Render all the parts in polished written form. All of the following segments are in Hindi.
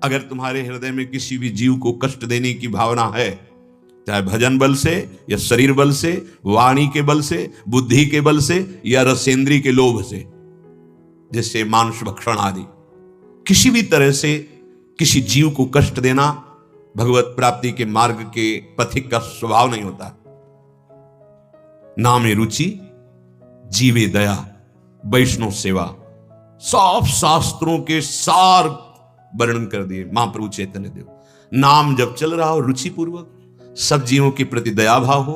अगर तुम्हारे हृदय में किसी भी जीव को कष्ट देने की भावना है, चाहे भजन बल से या शरीर बल से, वाणी के बल से, बुद्धि के बल से या रसेंद्री के लोभ से, जैसे मांस भक्षण आदि, किसी भी तरह से किसी जीव को कष्ट देना भगवत प्राप्ति के मार्ग के पथिक का स्वभाव नहीं होता। नामे रुचि, जीवे दया, वैष्णव सेवा, सब शास्त्रों के सार वर्णन कर दिए महाप्रभु चैतन्य देव। नाम जब चल रहा हो रुचि पूर्वक, सब जीवों के प्रति दया भाव हो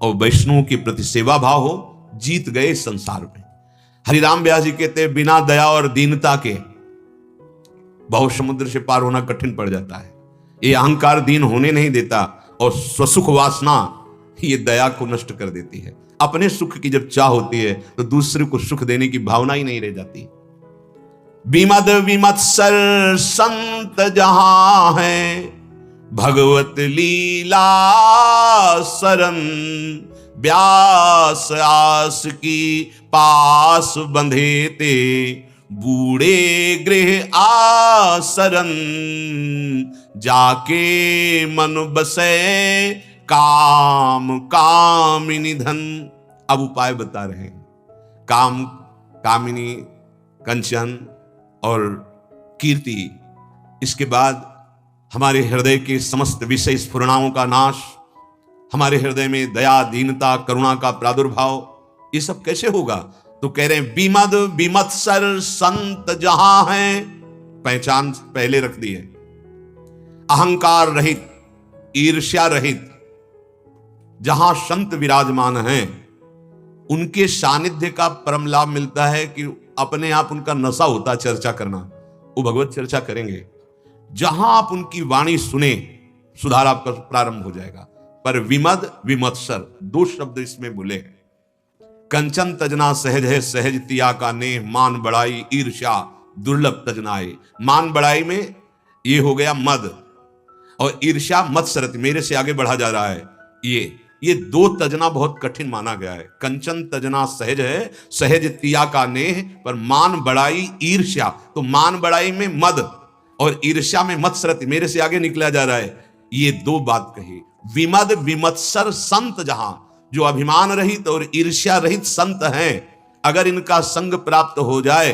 और वैष्णवों के प्रति सेवा भाव हो, जीत गए संसार में। हरिराम व्यास जी कहते हैं बिना दया और दीनता के भव समुद्र से पार होना कठिन पड़ जाता है। ये अहंकार दीन होने नहीं देता और स्वसुख वासना ये दया को नष्ट कर देती है। अपने सुख की जब चाह होती है तो दूसरे को सुख देने की भावना ही नहीं रह जाती। विमद विमत्सर संत जहां है, भगवत लीला सरन, व्यास आस की पास बंधे ते, बूढ़े गृह आसरन, जाके मन बसे काम कामिनी धन। अब उपाय बता रहे हैं। काम, कामिनी, कंचन और कीर्ति, इसके बाद हमारे हृदय के समस्त विषय स्फुरणाओं का नाश, हमारे हृदय में दया, दीनता, करुणा का प्रादुर्भाव, ये सब कैसे होगा? तो कह रहे हैं विमद विमत्सर संत जहां हैं, पहचान पहले रख दी है। अहंकार रहित, ईर्ष्या रहित जहां संत विराजमान हैं, उनके सानिध्य का परम लाभ मिलता है कि अपने आप उनका नशा होता चर्चा करना, वो भगवत चर्चा करेंगे। जहां आप उनकी वाणी सुने, सुधार आपका प्रारंभ हो जाएगा। पर विमद विमत्सर दो शब्द इसमें बोले हैं। कंचन तजना सहज है, सहज तिया का नेह, मान बड़ाई ईर्ष्या दुर्लभ तजनाए। मान बड़ाई में ये हो गया मद, और ईर्ष्या मत्सरत, मेरे से आगे बढ़ा जा रहा है। ये दो तजना बहुत कठिन माना गया है। कंचन तजना सहज है, सहज तिया का नेह, पर मान बड़ाई ईर्ष्या, तो मान बड़ाई में मद और ईर्ष्या में मत्सरत, मेरे से आगे निकला जा रहा है। ये दो बात कही। विमद विमत्सर संत जहां, जो अभिमान रहित और ईर्ष्या रहित संत हैं, अगर इनका संग प्राप्त हो जाए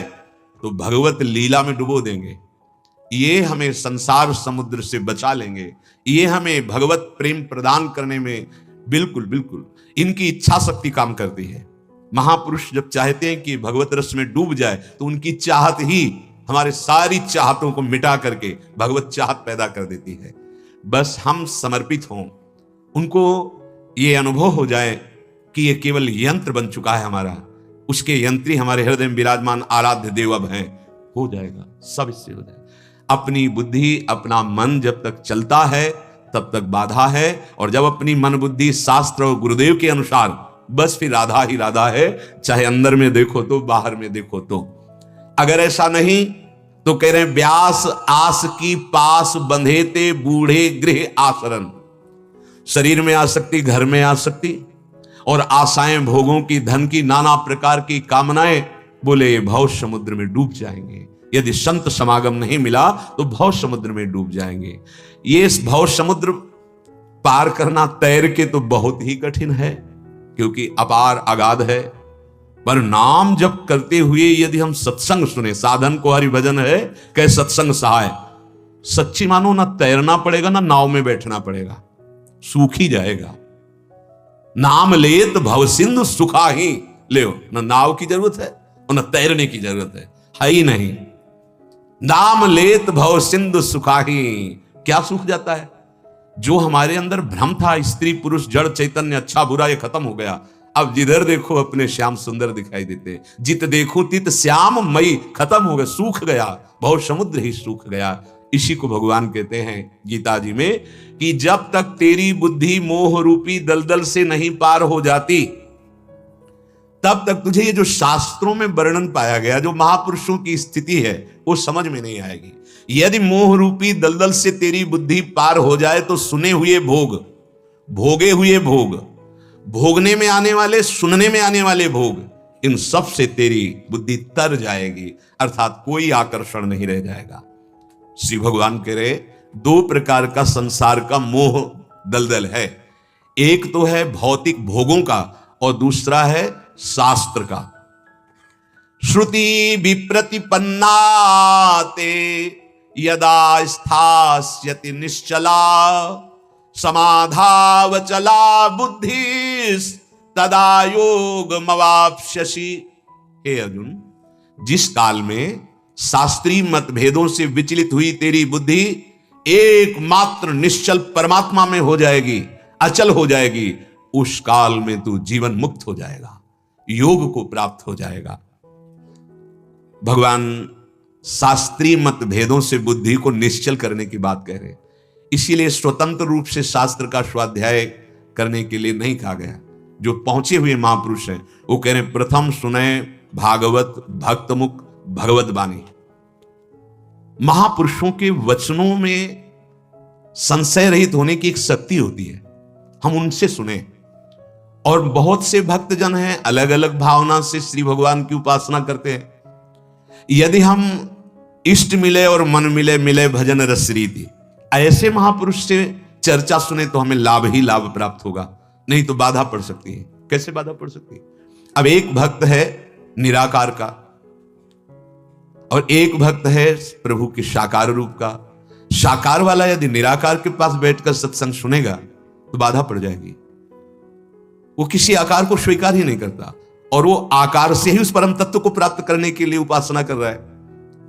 तो भगवत लीला में डुबो देंगे। ये हमें संसार समुद्र से बचा लेंगे। ये हमें भगवत प्रेम प्रदान करने में बिल्कुल बिल्कुल इनकी इच्छा शक्ति काम करती है। महापुरुष जब चाहते हैं कि भगवत रस में डूब जाए तो उनकी चाहत ही हमारे सारी चाहतों को मिटा करके भगवत चाहत पैदा कर देती है। बस हम समर्पित हों, उनको ये अनुभव हो जाए कि ये केवल यंत्र बन चुका है हमारा, उसके यंत्री हमारे हृदय में विराजमान आराध्य देव अब हैं, हो जाएगा, सब इससे हो जाएगा। अपनी बुद्धि, अपना मन जब तक चलता है तब तक बाधा है, और जब अपनी मन बुद्धि शास्त्र और गुरुदेव के अनुसार, बस फिर राधा ही राधा है, चाहे अंदर में देखो तो बाहर में देखो तो। अगर ऐसा नहीं तो कह रहे हैं व्यास आस की पास बंधे ते, बूढ़े गृह आसरन। शरीर में आसक्ति, घर में आसक्ति और आशाएं भोगों की, धन की, नाना प्रकार की कामनाएं, बोले भव समुद्र में डूब जाएंगे। यदि संत समागम नहीं मिला तो भव समुद्र में डूब जाएंगे। ये भव समुद्र पार करना तैर के तो बहुत ही कठिन है, क्योंकि अपार अगाध है। पर नाम जप करते हुए यदि हम सत्संग सुने, साधन को हरि भजन है कह सत्संग सहाय, सच्ची मानो ना तैरना पड़ेगा ना नाव में बैठना पड़ेगा, सूख ही जाएगा। नाम लेत भव सिंधु सुखा ही ले, ना नाव की जरूरत है और ना तैरने की जरूरत है ही नहीं। नाम लेत भव सिंधु सुखा ही, क्या सूख जाता है? जो हमारे अंदर भ्रम था, स्त्री पुरुष जड़ चैतन्य अच्छा बुरा, ये खत्म हो गया। अब जिधर देखो अपने श्याम सुंदर दिखाई देते, जित देखो तित श्याम मई, खत्म हो गया, सूख गया, भव समुद्र ही सूख गया। इसी को भगवान कहते हैं गीता जी में कि जब तक तेरी बुद्धि मोह रूपी दलदल से नहीं पार हो जाती, तब तक तुझे ये जो शास्त्रों में वर्णन पाया गया, जो महापुरुषों की स्थिति है, वो समझ में नहीं आएगी। यदि मोह रूपी दलदल से तेरी बुद्धि पार हो जाए तो सुने हुए भोग, भोगे हुए भोग, भोगने में आने वाले, सुनने में आने वाले भोग, इन सब से तेरी बुद्धि तर जाएगी, अर्थात कोई आकर्षण नहीं रह जाएगा। श्री भगवान कह रहे दो प्रकार का संसार का मोह दलदल है। एक तो है भौतिक भोगों का और दूसरा है शास्त्र का। श्रुति विप्रतिपन्ना ते यदा स्थास्यति निश्चला समाधावचला बुद्धि तदा योगमवाप्स्यसि। हे अर्जुन, जिस काल में शास्त्रीय मतभेदों से विचलित हुई तेरी बुद्धि एकमात्र निश्चल परमात्मा में हो जाएगी, अचल हो जाएगी, उस काल में तू जीवन मुक्त हो जाएगा, योग को प्राप्त हो जाएगा। भगवान शास्त्रीय मतभेदों से बुद्धि को निश्चल करने की बात कह रहे हैं। इसीलिए स्वतंत्र रूप से शास्त्र का स्वाध्याय करने के लिए नहीं कहा गया। जो पहुंचे हुए महापुरुष हैं वो कह रहे हैं प्रथम सुने भागवत भक्त मुख भगवत वाणी। महापुरुषों के वचनों में संशय रहित होने की एक शक्ति होती है, हम उनसे सुने। और बहुत से भक्तजन हैं अलग अलग भावना से श्री भगवान की उपासना करते हैं। यदि हम इष्ट मिले और मन मिले, मिले भजन रस रीति, ऐसे महापुरुष से चर्चा सुने तो हमें लाभ ही लाभ प्राप्त होगा, नहीं तो बाधा पड़ सकती है। कैसे बाधा पड़ सकती है? अब एक भक्त है निराकार का और एक भक्त है प्रभु के साकार रूप का। साकार वाला यदि निराकार के पास बैठकर सत्संग सुनेगा तो बाधा पड़ जाएगी। वो किसी आकार को स्वीकार ही नहीं करता और वो आकार से ही उस परम तत्व को प्राप्त करने के लिए उपासना कर रहा है।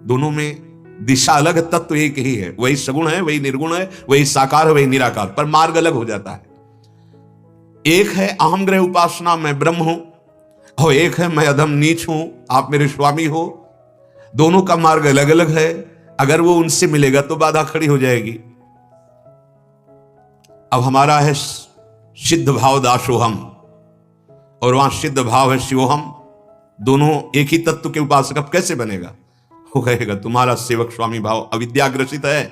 दोनों में दिशा अलग है, तत्व एक ही है। वही सगुण है, वही निर्गुण है, वही साकार है, वही निराकार, पर मार्ग अलग हो जाता है। एक है अहम ग्रह उपासना, मैं ब्रह्म हूं, और एक है मैं अधम नीच हूं, आप मेरे स्वामी हो। दोनों का मार्ग अलग अलग है। अगर वो उनसे मिलेगा तो बाधा खड़ी हो जाएगी। अब हमारा है सिद्ध भाव दासोहम और वहां सिद्ध भाव है शिवोहम। दोनों एक ही तत्व के उपासक। अब कैसे बनेगा? वो कहेगा तुम्हारा सेवक स्वामी भाव अविद्याग्रसित है,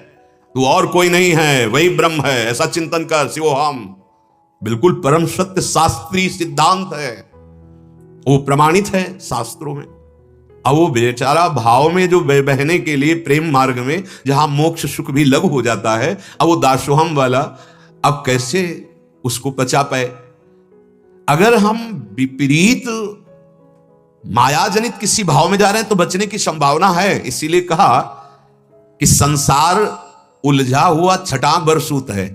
तू और कोई नहीं है, वही ब्रह्म है, ऐसा चिंतन कर। शिवोहम बिल्कुल परम सत्य शास्त्रीय सिद्धांत है, वो प्रमाणित है शास्त्रों में। अब वो बेचारा भाव में जो बहने के लिए प्रेम मार्ग में जहां मोक्ष सुख भी लघु हो जाता है, अब वो दासोहम वाला अब कैसे उसको पचा पाए? अगर हम विपरीत मायाजनित किसी भाव में जा रहे हैं तो बचने की संभावना है। इसीलिए कहा कि संसार उलझा हुआ छटाक भर सूत है,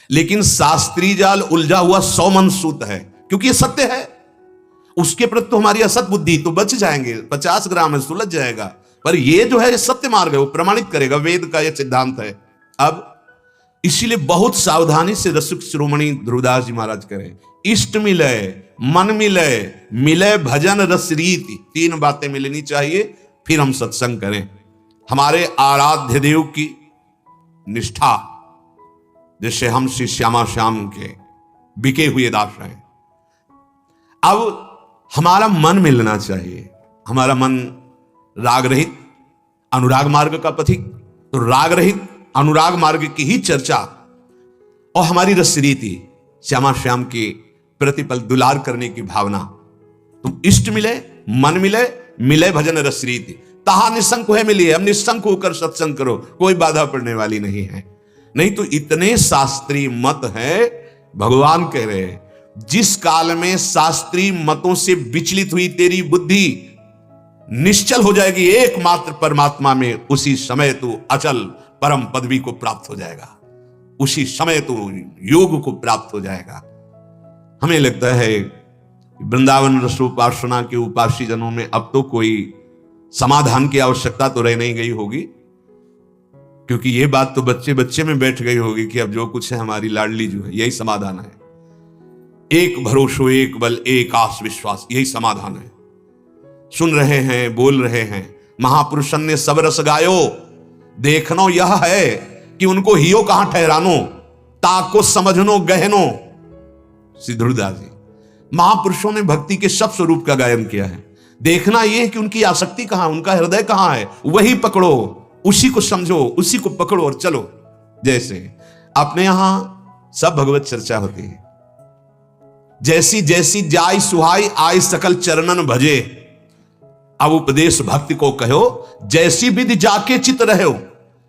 लेकिन शास्त्रीय जाल उलझा हुआ 100 मन सूत है, क्योंकि ये सत्य है। उसके प्रति तो हमारी असत बुद्धि तो बच जाएंगे, 50 ग्राम है, सुलझ जाएगा। पर ये जो है ये सत्य मार्ग है, वो प्रमाणित करेगा, वेद का ये सिद्धांत है। अब इसीलिए बहुत सावधानी से रसिक शिरोमणि ध्रुवदास जी महाराज करें, इष्ट मिले, मन मिले, मिले भजन रस रीति, 3 बातें मिलनी चाहिए, फिर हम सत्संग करें। हमारे आराध्य देव की निष्ठा, जैसे हम श्री श्यामा श्याम के बिके हुए दास हैं। अब हमारा मन मिलना चाहिए। हमारा मन राग रहित अनुराग मार्ग का पथिक, तो राग रहित अनुराग मार्ग की ही चर्चा और हमारी रस रीति, श्यामा श्याम की प्रतिपल दुलार करने की भावना। तुम इष्ट मिले, मन मिले, मिले भजन रस रीति, तहा निशंक है मिलिए। अब निशंक होकर सत्संग करो, कोई बाधा पड़ने वाली नहीं है। नहीं तो इतने शास्त्रीय मत है। भगवान कह रहे हैं जिस काल में शास्त्रीय मतों से विचलित हुई तेरी बुद्धि निश्चल हो जाएगी एकमात्र परमात्मा में, उसी समय तू अचल परम पदवी को प्राप्त हो जाएगा, उसी समय तू योग को प्राप्त हो जाएगा। हमें लगता है वृंदावन रसोपासना के उपासी जनों में अब तो कोई समाधान की आवश्यकता तो रह नहीं गई होगी, क्योंकि ये बात तो बच्चे बच्चे में बैठ गई होगी कि अब जो कुछ है हमारी लाडली जो है यही समाधान है। एक भरोसो, एक बल, एक आस विश्वास, यही समाधान है। सुन रहे हैं, बोल रहे हैं, महापुरुषन ने सब रस गायो, देखनो यह है कि उनको हियो कहां ठहरानो, ताको समझनो गहनो। श्री ध्रुवदास जी महापुरुषों ने भक्ति के सब स्वरूप का गायन किया है। देखना यह कि उनकी आसक्ति कहां, उनका हृदय कहां है, वही पकड़ो, उसी को समझो, उसी को पकड़ो और चलो। जैसे अपने यहां सब भगवत चर्चा होती है, जैसी जैसी जाय सुहाई आय सकल चरणन भजे। अब उपदेश भक्ति को कहो, जैसी विधि जाके चित रहो,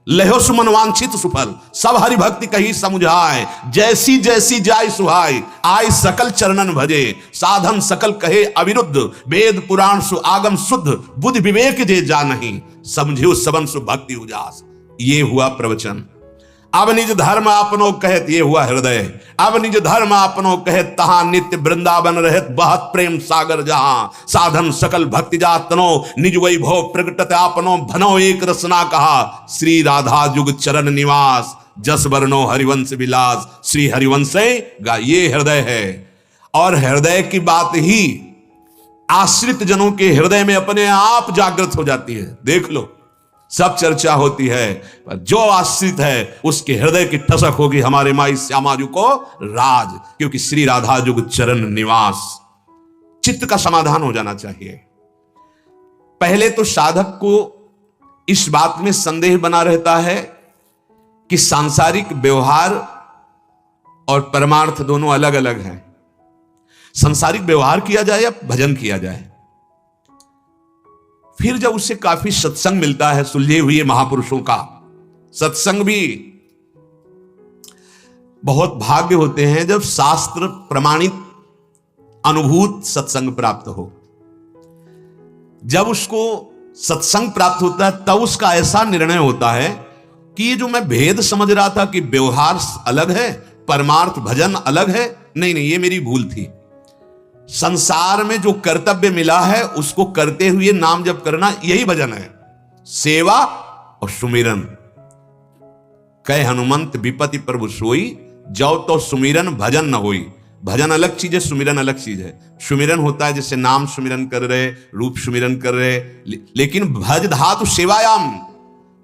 लहो सुमन वांछित सुफल, सब हरि भक्ति कही समुझाए, जैसी जैसी जाय सुहाय, आय सकल चरणन भजे, साधन सकल कहे अविरुद्ध, वेद पुराण सु आगम शुद्ध, बुद्धि विवेक जे जानहि, समझियो सबन सु भक्ति उजास। ये हुआ प्रवचन। अब निज धर्म अपनो कहत, ये हुआ हृदय। अब निज धर्म अपनो कहत, तहां नित्य वृंदावन रहत, बहत प्रेम सागर जहां, साधन सकल भक्ति जातनो, निज वैभव प्रगटत आपनो, भनो एक रसना कहा, श्री राधा जुग चरण निवास, जस वर्णो हरिवंश विलास, श्री हरिवंश गा। ये हृदय है, और हृदय की बात ही आश्रित जनों के हृदय में अपने आप जागृत हो जाती है। देख लो, सब चर्चा होती है, पर जो आश्रित है उसके हृदय की ठसक होगी हमारे माई श्यामा जी को राज, क्योंकि श्री राधा जुग चरण निवास। चित्त का समाधान हो जाना चाहिए। पहले तो साधक को इस बात में संदेह बना रहता है कि सांसारिक व्यवहार और परमार्थ दोनों अलग अलग हैं। सांसारिक व्यवहार किया जाए या भजन किया जाए। फिर जब उससे काफी सत्संग मिलता है सुलझे हुए महापुरुषों का, सत्संग भी बहुत भाग्य होते हैं जब शास्त्र प्रमाणित अनुभूत सत्संग प्राप्त हो। जब उसको सत्संग प्राप्त होता है तब उसका ऐसा निर्णय होता है कि ये जो मैं भेद समझ रहा था कि व्यवहार अलग है, परमार्थ भजन अलग है, नहीं नहीं, ये मेरी भूल थी। संसार में जो कर्तव्य मिला है उसको करते हुए नाम जप करना, यही भजन है। सेवा और सुमिरन। कहे हनुमंत विपति प्रभु सोई, जाओ तो सुमिरन भजन न होई। भजन अलग चीज है, सुमिरन अलग चीज है। सुमिरन होता है जैसे नाम सुमिरन कर रहे, रूप सुमिरन कर रहे, लेकिन भज धातु सेवायाम,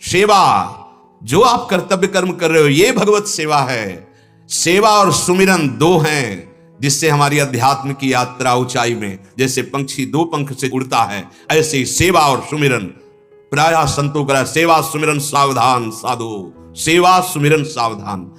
सेवा जो आप कर्तव्य कर्म कर रहे हो ये भगवत सेवा है। सेवा और सुमिरन दो हैं जिससे हमारी अध्यात्म की यात्रा ऊंचाई में, जैसे पंछी दो पंख से उड़ता है, ऐसे ही सेवा और सुमिरन। प्रायः संतों का सेवा सुमिरन सावधान साधो, सेवा सुमिरन सावधान।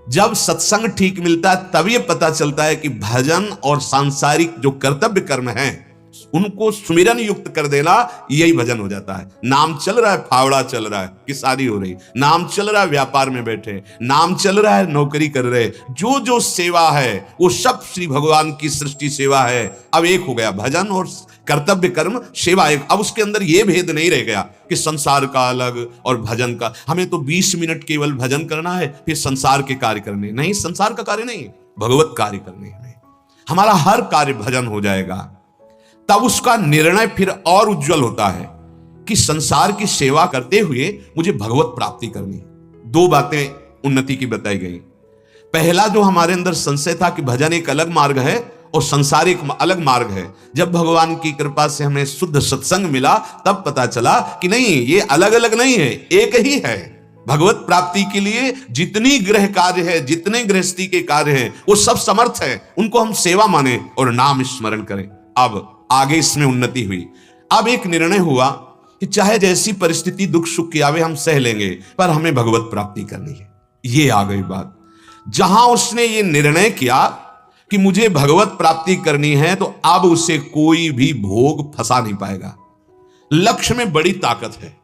जब सत्संग ठीक मिलता है तब ये पता चलता है कि भजन और सांसारिक जो कर्तव्य कर्म हैं उनको सुमिरन युक्त कर देना, यही भजन हो जाता है। नाम चल रहा है, फावड़ा चल रहा है कि शादी हो रही, नाम चल रहा है व्यापार में बैठे, नाम चल रहा है नौकरी कर रहे, जो जो सेवा है वो सब श्री भगवान की सृष्टि सेवा है। अब एक हो गया भजन और कर्तव्य कर्म, सेवा एक। अब उसके अंदर ये भेद नहीं रह गया कि संसार का अलग और भजन का। हमें तो 20 मिनट केवल भजन करना है, फिर संसार के कार्य करने नहीं, संसार का कार्य नहीं, भगवत कार्य करने हमें। हमारा हर कार्य भजन हो जाएगा। तब उसका निर्णय फिर और उज्जवल होता है कि संसार की सेवा करते हुए मुझे भगवत प्राप्ति करनी। दो बातें उन्नति की बताई गई। पहला जो हमारे अंदर संशय था कि भजन एक अलग मार्ग है और संसार एक अलग मार्ग है, जब भगवान की कृपा से हमें शुद्ध सत्संग मिला तब पता चला कि नहीं, ये अलग अलग नहीं है, एक ही है। भगवत प्राप्ति के लिए जितनी गृह कार्य है, जितने गृहस्थी के कार्य हैं, वो सब समर्थ है, उनको हम सेवा माने और नाम स्मरण करें। अब आगे इसमें उन्नति हुई। अब एक निर्णय हुआ कि चाहे जैसी परिस्थिति दुख सुख की आवे हम सह लेंगे, पर हमें भगवत प्राप्ति करनी है। ये आ गई बात। जहां उसने ये निर्णय किया कि मुझे भगवत प्राप्ति करनी है, तो अब उसे कोई भी भोग फंसा नहीं पाएगा। लक्ष्य में बड़ी ताकत है।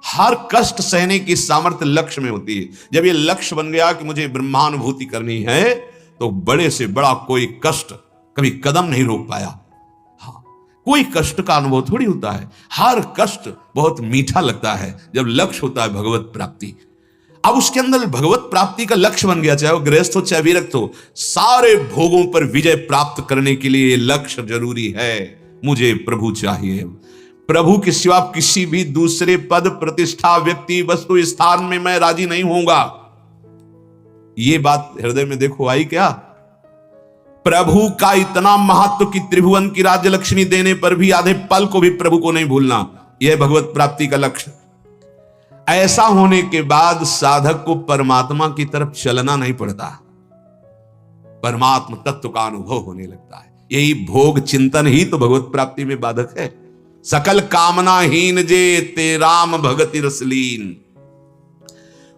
हर कष्ट सहने की सामर्थ्य लक्ष्य में होती है। जब ये लक्ष्य बन गया कि मुझे ब्रह्मानुभूति करनी है, तो बड़े से बड़ा कोई कष्ट कभी कदम नहीं रोक पाया। कोई कष्ट का अनुभव थोड़ी होता है, हर कष्ट बहुत मीठा लगता है जब लक्ष्य होता है भगवत प्राप्ति। अब उसके अंदर भगवत प्राप्ति का लक्ष्य बन गया, चाहे वो गृहस्थ हो चाहे विरक्त हो, सारे भोगों पर विजय प्राप्त करने के लिए लक्ष्य जरूरी है। मुझे प्रभु चाहिए, प्रभु के सिवा किसी भी दूसरे पद प्रतिष्ठा व्यक्ति वस्तु स्थान में मैं राजी नहीं होऊंगा। ये बात हृदय में देखो आई क्या? प्रभु का इतना महत्व कि त्रिभुवन की राज्य लक्ष्मी देने पर भी आधे पल को भी प्रभु को नहीं भूलना, यह भगवत प्राप्ति का लक्ष्य। ऐसा होने के बाद साधक को परमात्मा की तरफ चलना नहीं पड़ता, परमात्मा तत्व का अनुभव होने लगता है। यही भोग चिंतन ही तो भगवत प्राप्ति में बाधक है। सकल कामनाहीन जे ते राम भगति रसलीन।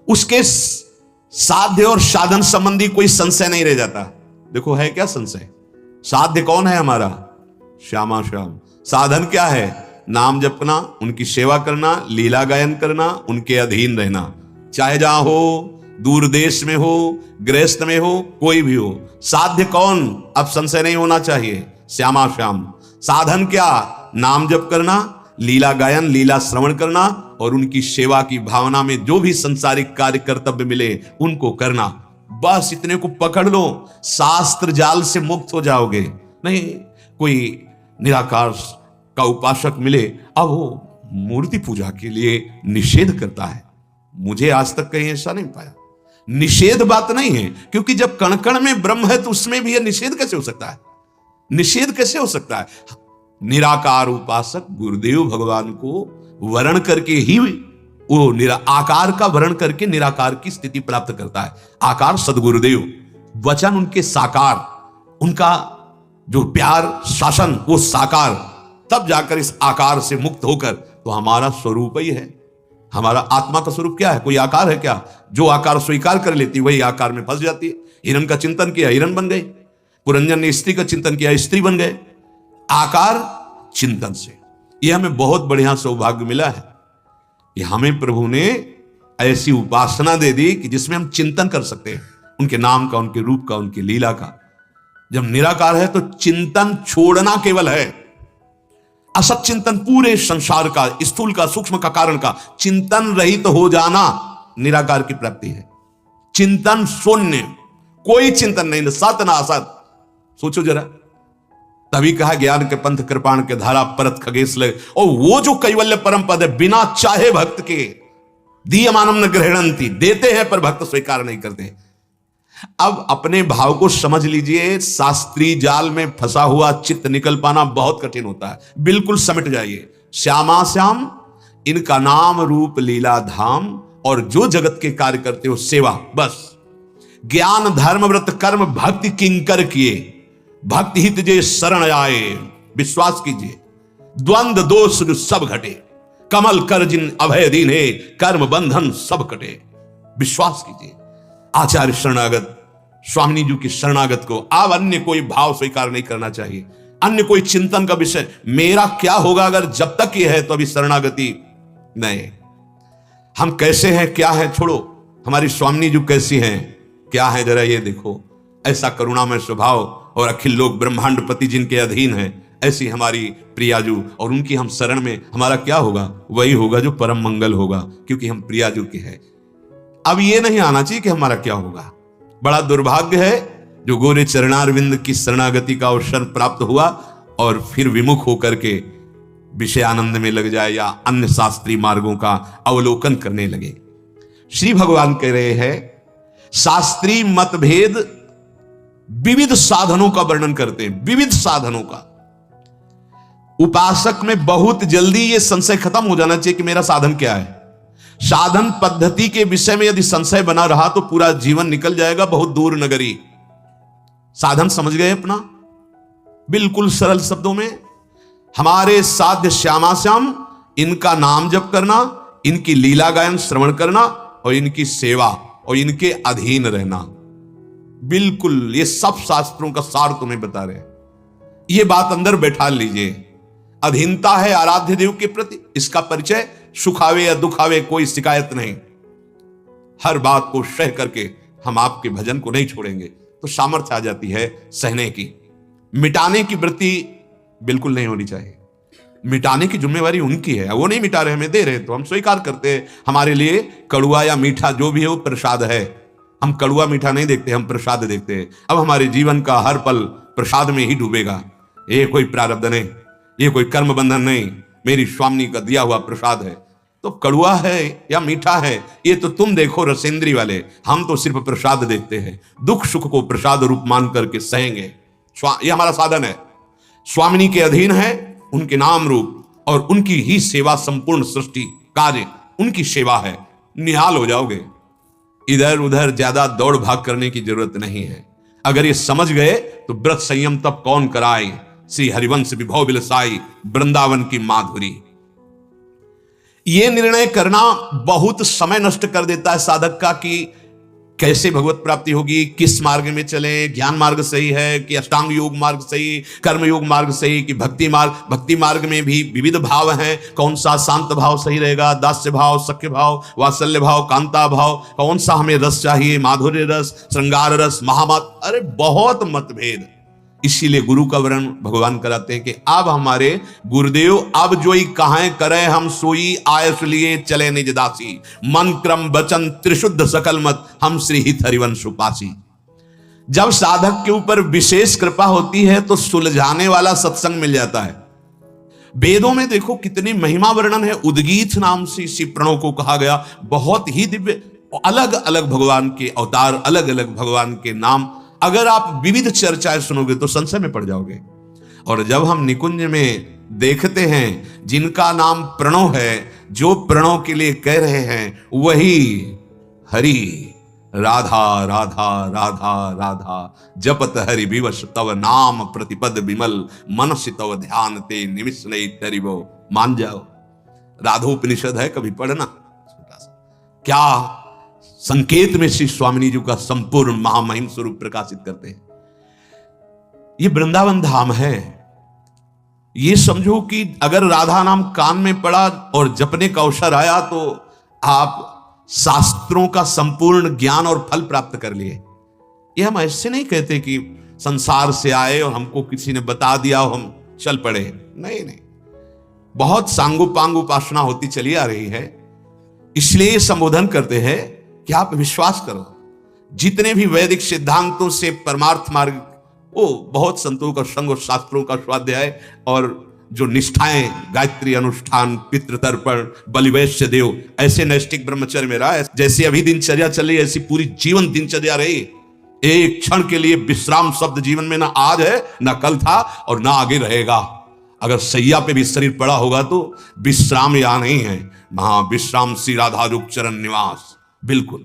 उसके साध्य और साधन संबंधी कोई संशय नहीं रह जाता। देखो है क्या संशय? साध्य कौन है हमारा? श्यामा श्याम। साधन क्या है? नाम जपना, उनकी सेवा करना, लीला गायन करना, उनके अधीन रहना, चाहे जहां हो, दूर देश में हो, गृहस्थ में हो, कोई भी हो। साध्य कौन? अब संशय नहीं होना चाहिए, श्यामा श्याम। साधन क्या? नाम जप करना, लीला गायन, लीला श्रवण करना और उनकी सेवा की भावना में जो भी संसारिक कार्य कर्तव्य मिले उनको करना। बस इतने को पकड़ लो, शास्त्र जाल से मुक्त हो जाओगे। नहीं कोई निराकार का उपासक मिले, अब वो मूर्ति पूजा के लिए निषेध करता है, मुझे आज तक कहीं ऐसा नहीं पाया। निषेध बात नहीं है, क्योंकि जब कण कण में ब्रह्म है तो उसमें भी यह निषेध कैसे हो सकता है? निषेध कैसे हो सकता है? निराकार उपासक गुरुदेव भगवान को वर्ण करके ही वो आकार का वर्ण करके निराकार की स्थिति प्राप्त करता है। आकार सदगुरुदेव, वचन उनके साकार, उनका जो प्यार शासन वो साकार, तब जाकर इस आकार से मुक्त होकर तो हमारा स्वरूप ही है। हमारा आत्मा का स्वरूप क्या है? कोई आकार है क्या? जो आकार स्वीकार कर लेती वही आकार में फंस जाती है। हिरण का चिंतन किया, हिरण बन गई। पुरंजन ने स्त्री का चिंतन किया, स्त्री बन गए। आकार चिंतन से यह हमें बहुत बढ़िया सौभाग्य मिला है कि हमें प्रभु ने ऐसी उपासना दे दी कि जिसमें हम चिंतन कर सकते हैं उनके नाम का, उनके रूप का, उनकी लीला का। जब निराकार है तो चिंतन छोड़ना केवल है। असत चिंतन पूरे संसार का, स्थूल का, सूक्ष्म का, कारण का चिंतन रहित हो जाना निराकार की प्राप्ति है। चिंतन शून्य, कोई चिंतन नहीं, सत ना असत। सोचो जरा, तभी कहा ज्ञान के पंथ कृपाण के धारा परत खगेश लगे। और वो जो कैवल्य परम पद है, बिना चाहे भक्त के दीयमानम न ग्रहणंती, देते हैं पर भक्त स्वीकार नहीं करते। अब अपने भाव को समझ लीजिए, शास्त्रीय जाल में फंसा हुआ चित्त निकल पाना बहुत कठिन होता है। बिल्कुल समिट जाइए। श्यामा श्याम, इनका नाम रूप लीला धाम, और जो जगत के कार्य करते हो सेवा, बस। ज्ञान धर्म व्रत कर्म भक्ति किंकर किए, भक्ति हित जे शरण आए। विश्वास कीजिए, द्वंद्व दोष सब घटे, कमल कर जिन अभय दीने, कर्म बंधन सब कटे। विश्वास कीजिए आचार्य शरणागत स्वामिनी जी की शरणागत को अब अन्य कोई भाव स्वीकार नहीं करना चाहिए, अन्य कोई चिंतन का विषय मेरा क्या होगा अगर जब तक ये है तो अभी शरणागति नहीं। हम कैसे हैं, क्या है, छोड़ो। हमारी स्वामिनी जी कैसी हैं, क्या है, जरा ये देखो। ऐसा करुणामय स्वभाव और अखिल लोक ब्रह्मांड पति जिनके अधीन है, ऐसी हमारी प्रियाजू, और उनकी हम शरण में हमारा क्या होगा? वही होगा जो परम मंगल होगा, क्योंकि हम प्रियाजू के हैं। अब ये नहीं आना चाहिए कि हमारा क्या होगा। बड़ा दुर्भाग्य है जो गोरे चरणारविंद की शरणागति का अवसर प्राप्त हुआ और फिर विमुख होकर के विषय आनंद में लग जाए या अन्य शास्त्रीय मार्गों का अवलोकन करने लगे। श्री भगवान कह रहे हैं, शास्त्रीय मतभेद विविध साधनों का वर्णन करते हैं, विविध साधनों का। उपासक में बहुत जल्दी यह संशय खत्म हो जाना चाहिए कि मेरा साधन क्या है। साधन पद्धति के विषय में यदि संशय बना रहा तो पूरा जीवन निकल जाएगा बहुत दूर नगरी। साधन समझ गए अपना? बिल्कुल सरल शब्दों में, हमारे साध्य श्यामा श्याम, इनका नाम जप करना, इनकी लीला गायन श्रवण करना और इनकी सेवा और इनके अधीन रहना। बिल्कुल ये सब शास्त्रों का सार तुम्हें बता रहे हैं। ये बात अंदर बैठा लीजिए। अधीनता है आराध्य देव के प्रति, इसका परिचय सुखावे या दुखावे कोई शिकायत नहीं। हर बात को सह करके हम आपके भजन को नहीं छोड़ेंगे तो सामर्थ्य आ जाती है सहने की। मिटाने की वृत्ति बिल्कुल नहीं होनी चाहिए। मिटाने की जिम्मेवारी उनकी है, वो नहीं मिटा रहे, हमें दे रहे तो हम स्वीकार करते हैं। हमारे लिए कड़ुआ या मीठा जो भी है वो प्रसाद है। हम कड़ुआ मीठा नहीं देखते, हम प्रसाद देखते हैं। अब हमारे जीवन का हर पल प्रसाद में ही डूबेगा। ये कोई प्रारब्ध नहीं, ये कोई कर्म बंधन नहीं, मेरी स्वामी का दिया हुआ प्रसाद है। तो कड़ुआ है या मीठा है ये तो तुम देखो रसेंद्री वाले, हम तो सिर्फ प्रसाद देखते हैं। दुख सुख को प्रसाद रूप मान करके सहेंगे। ये हमारा साधन है। स्वामिनी के अधीन है, उनके नाम रूप और उनकी ही सेवा, संपूर्ण सृष्टि कार्य उनकी सेवा है। निहाल हो जाओगे। इधर उधर ज्यादा दौड़ भाग करने की जरूरत नहीं है। अगर ये समझ गए तो व्रत संयम तब कौन कराए। श्री हरिवंश विभव बिलसाई, वृंदावन की माधुरी। ये निर्णय करना बहुत समय नष्ट कर देता है साधक का कि कैसे भगवत प्राप्ति होगी, किस मार्ग में चलें, ज्ञान मार्ग सही है कि अष्टांग योग मार्ग सही, कर्म योग मार्ग सही कि भक्ति मार्ग। भक्ति मार्ग में भी विविध भाव हैं, कौन सा शांत भाव सही रहेगा, दास्य भाव, सख्य भाव, वात्सल्य भाव, कांता भाव, कौन सा हमें रस चाहिए, माधुर्य रस, श्रृंगार रस, महामत, अरे बहुत मतभेद। इसीलिए गुरु का वर्णन भगवान कराते हैं कि अब हमारे गुरुदेव अब जोई कहां करे हम सोई, आयस लिए चले निज दासी, मन क्रम वचन त्रिशुद्ध सकल मत, हम श्री हित हरिवंश उपासी। जब साधक के ऊपर विशेष कृपा होती है तो सुलझाने वाला सत्संग मिल जाता है। वेदों में देखो कितनी महिमा वर्णन है, उद्गीत नाम से इसी प्रणव को कहा गया। बहुत ही दिव्य, अलग अलग भगवान के अवतार, अलग अलग भगवान के नाम। अगर आप विविध चर्चाएं सुनोगे तो संशय में पड़ जाओगे। और जब हम निकुंज में देखते हैं जिनका नाम प्रणव है, जो प्रणव के लिए कह रहे हैं वही हरि, राधा राधा राधा राधा, जपत हरि विवश तव नाम प्रतिपद विमल, मनसि तव ध्यान ते निमिष नहीं तरिवो। मान जाओ, राधोपनिषद है, कभी पढ़ना। क्या संकेत में श्री स्वामिनी जी का संपूर्ण महामहिम स्वरूप प्रकाशित करते हैं। ये वृंदावन धाम है। ये समझो कि अगर राधा नाम कान में पड़ा और जपने का अवसर आया तो आप शास्त्रों का संपूर्ण ज्ञान और फल प्राप्त कर लिए। ये हम ऐसे नहीं कहते कि संसार से आए और हमको किसी ने बता दिया हम चल पड़े। नहीं नहीं, बहुत सांगोपांग उपासना होती चली आ रही है। इसलिए संबोधन करते हैं कि आप विश्वास करो, जितने भी वैदिक सिद्धांतों से परमार्थ मार्ग, वो बहुत संतों का संग और शास्त्रों का स्वाध्याय और जो निष्ठाएं, गायत्री अनुष्ठान, पितृतर्पण, बलिवैश्य देव, ऐसे नैष्ठिक ब्रह्मचर्य में रहा। जैसे अभी दिनचर्या चली ऐसी पूरी जीवन दिनचर्या रही। एक क्षण के लिए विश्राम शब्द जीवन में ना आज है, ना कल था और ना आगे रहेगा। अगर सैया पे भी शरीर पड़ा होगा तो विश्राम यहाँ नहीं है, वहां विश्राम श्री राधा रूप चरण निवास। बिल्कुल।